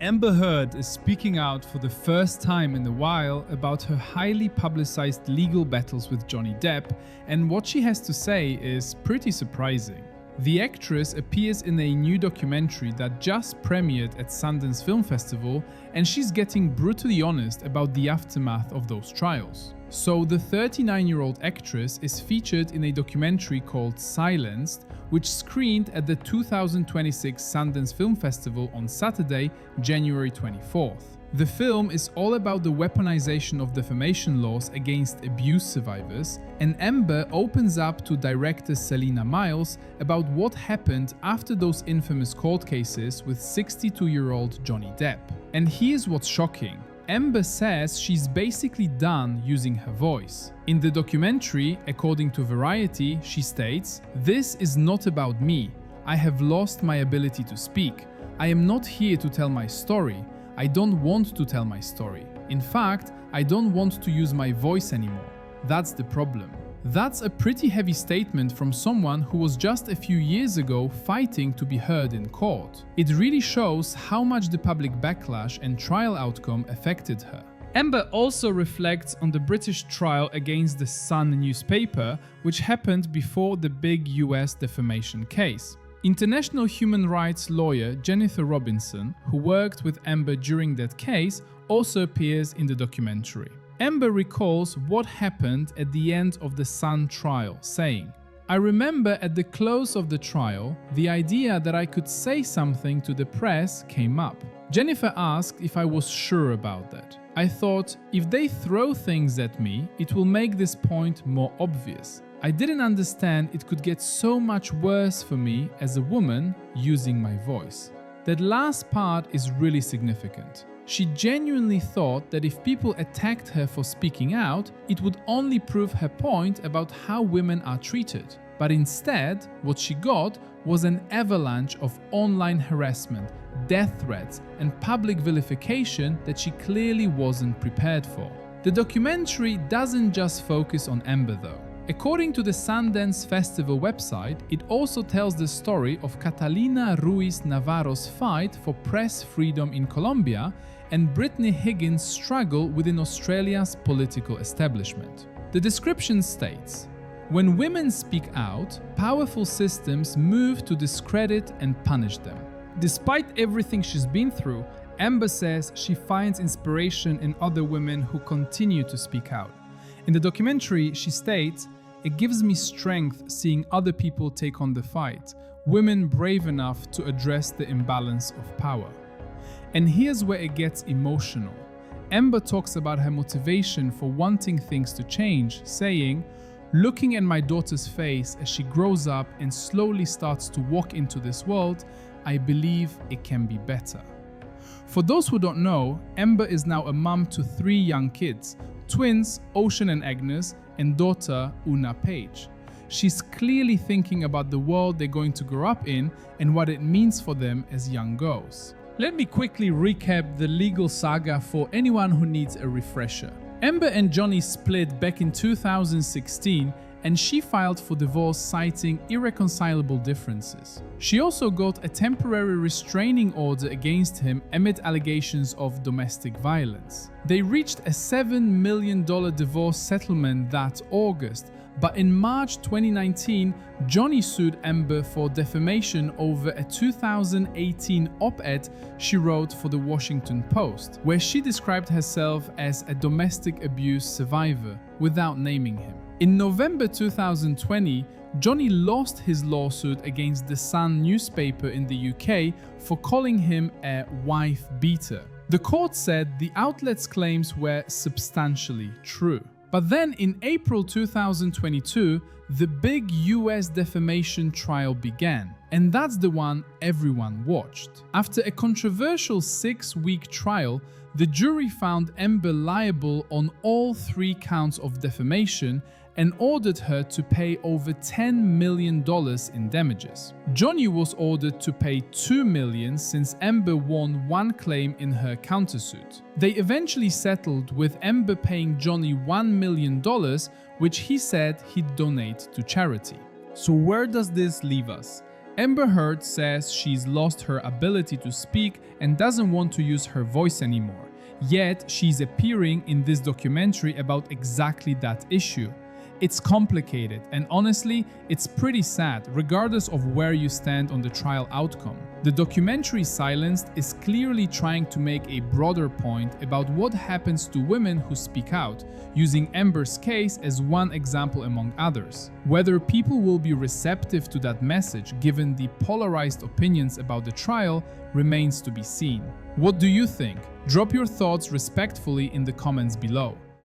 Amber Heard is speaking out for the first time in a while about her highly publicized legal battles with Johnny Depp, and what she has to say is pretty surprising. The actress appears in a new documentary that just premiered at Sundance Film Festival, and she's getting brutally honest about the aftermath of those trials. So the 39-year-old actress is featured in a documentary called Silenced, which screened at the 2026 Sundance Film Festival on Saturday, January 24th. The film is all about the weaponization of defamation laws against abuse survivors, and Amber opens up to director Selina Miles about what happened after those infamous court cases with 62-year-old Johnny Depp. And here's what's shocking. Amber says she's basically done using her voice. In the documentary, according to Variety, she states, "This is not about me. I have lost my ability to speak. I am not here to tell my story. I don't want to tell my story. In fact, I don't want to use my voice anymore. That's the problem." That's a pretty heavy statement from someone who was just a few years ago fighting to be heard in court. It really shows how much the public backlash and trial outcome affected her. Amber also reflects on the British trial against the Sun newspaper, which happened before the big US defamation case. International human rights lawyer Jennifer Robinson, who worked with Amber during that case, also appears in the documentary. Amber recalls what happened at the end of the Sun trial, saying, "I remember at the close of the trial, the idea that I could say something to the press came up. Jennifer asked if I was sure about that. I thought, if they throw things at me, it will make this point more obvious. I didn't understand it could get so much worse for me as a woman using my voice." That last part is really significant. She genuinely thought that if people attacked her for speaking out, it would only prove her point about how women are treated. But instead, what she got was an avalanche of online harassment, death threats, and public vilification that she clearly wasn't prepared for. The documentary doesn't just focus on Amber though. According to the Sundance Festival website, it also tells the story of Catalina Ruiz Navarro's fight for press freedom in Colombia and Brittany Higgins' struggle within Australia's political establishment. The description states, "When women speak out, powerful systems move to discredit and punish them." Despite everything she's been through, Amber says she finds inspiration in other women who continue to speak out. In the documentary, she states, "It gives me strength seeing other people take on the fight, women brave enough to address the imbalance of power." And here's where it gets emotional. Amber talks about her motivation for wanting things to change, saying, "Looking at my daughter's face as she grows up and slowly starts to walk into this world, I believe it can be better." For those who don't know, Amber is now a mum to 3 young kids, twins Ocean and Agnes, and daughter Una Page. She's clearly thinking about the world they're going to grow up in and what it means for them as young girls. Let me quickly recap the legal saga for anyone who needs a refresher. Amber and Johnny split back in 2016, and she filed for divorce citing irreconcilable differences. She also got a temporary restraining order against him amid allegations of domestic violence. They reached a $7 million divorce settlement that August, but in March 2019, Johnny sued Amber for defamation over a 2018 op-ed she wrote for the Washington Post, where she described herself as a domestic abuse survivor without naming him. In November 2020, Johnny lost his lawsuit against the Sun newspaper in the UK for calling him a wife beater. The court said the outlet's claims were substantially true. But then in April 2022, the big US defamation trial began, and that's the one everyone watched. After a controversial 6-week trial, the jury found Amber liable on all 3 counts of defamation and ordered her to pay over $10 million in damages. Johnny was ordered to pay $2 million since Amber won 1 claim in her countersuit. They eventually settled with Amber paying Johnny $1 million, which he said he'd donate to charity. So where does this leave us? Amber Heard says she's lost her ability to speak and doesn't want to use her voice anymore. Yet, she's appearing in this documentary about exactly that issue. It's complicated, and honestly, it's pretty sad, regardless of where you stand on the trial outcome. The documentary Silenced is clearly trying to make a broader point about what happens to women who speak out, using Amber's case as one example among others. Whether people will be receptive to that message, given the polarized opinions about the trial, remains to be seen. What do you think? Drop your thoughts respectfully in the comments below.